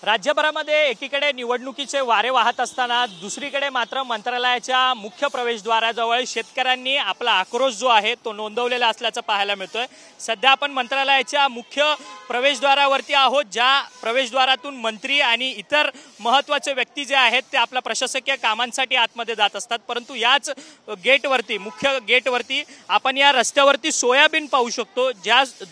राज्यभरामध्ये एकीकडे निवडणुकीचे वारे वाहत असताना दुसरीकडे मात्र मंत्रालयाच्या मुख्य प्रवेशद्वाराजवळ शेतकऱ्यांनी आपला आक्रोश जो आहे तो नोंदवलेला असल्याचं पाहायला मिळतोय। सध्या आपण मंत्रालयाच्या मुख्य प्रवेशद्वारावरती आहोत, ज्या प्रवेशद्वारातून मंत्री आणि इतर महत्त्वाचे व्यक्ती जे आहेत ते आपल्या प्रशासकीय कामांसाठी आतमध्ये जात असतात। परंतु याच गेटवरती, मुख्य गेटवरती आपण या रस्त्यावरती सोयाबीन पाहू शकतो।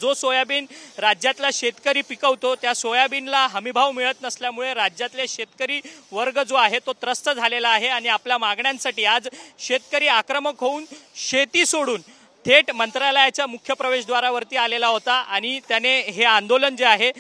जो सोयाबीन राज्यातला शेतकरी पिकवतो त्या सोयाबीनला हमीभाव मिळत नसल्यामुळे राज्यातले शेतकरी वर्ग जो आहे तो त्रस्त झालेला आहे आणि आपल्या मागण्यांसाठी आज शेतकरी आक्रमक होऊन शेती सोडून थेट मंत्रालयाच्या मुख्य प्रवेशद्वारावरती आलेला होता आणि त्याने हे आंदोलन जे आहे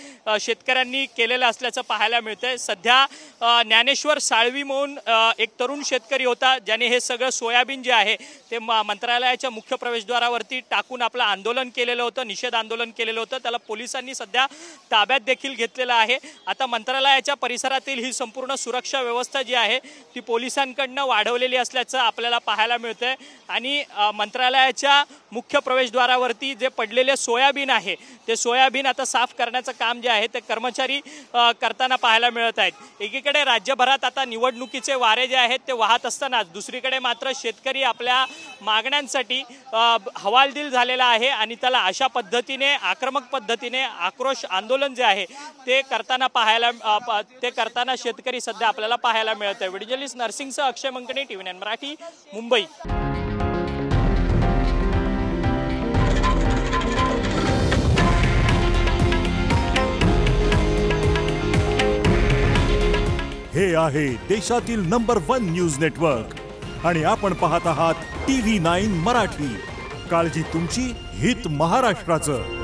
शेतकऱ्यांनी केलेलं असल्याचं पाहायला मिळतंय। सध्या ज्ञानेश्वर साळवी म्हणून एक तरुण शेतकरी होता, ज्याने हे सगळं सोयाबीन जे आहे ते मंत्रालयाच्या मुख्य प्रवेशद्वारावरती टाकून आपलं आंदोलन केलेलं होतं, निषेध आंदोलन केलेलं होतं। त्याला पोलिसांनी सध्या ताब्यात देखील घेतलेलं आहे। आता मंत्रालयाच्या परिसरातील ही संपूर्ण सुरक्षा व्यवस्था जी आहे ती पोलिसांकडनं वाढवलेली असल्याचं आपल्याला पाहायला मिळतंय आणि मंत्रालयाच्या मुख्य प्रवेशद्वारावरती जे पडलेले सोयाबीन आहे ते सोयाबीन आता साफ करण्याचं काम जे आहे ते कर्मचारी करताना पाहायला मिळत आहेत। एकीकडे राज्यभरात आता निवडणुकीचे वारे जे आहेत ते वाहत असतानाच दुसरीकडे मात्र शेतकरी आपल्या मागण्यांसाठी हवालदिल झालेला आहे आणि त्याला अशा पद्धतीने आक्रमक पद्धतीने आक्रोश आंदोलन जे आहे ते करताना शेतकरी सध्या आपल्याला पाहायला मिळत आहे। व्हिडिओ जर्नलिस्ट नरसिंगसह अक्षय मंकणी, TV9 मराठी, मुंबई। हे आहे देशातील नंबर 1 न्यूज नेटवर्क आणि आपण पाहत आहात TV9 मराठी। काळजी तुमची, हित महाराष्ट्राचं।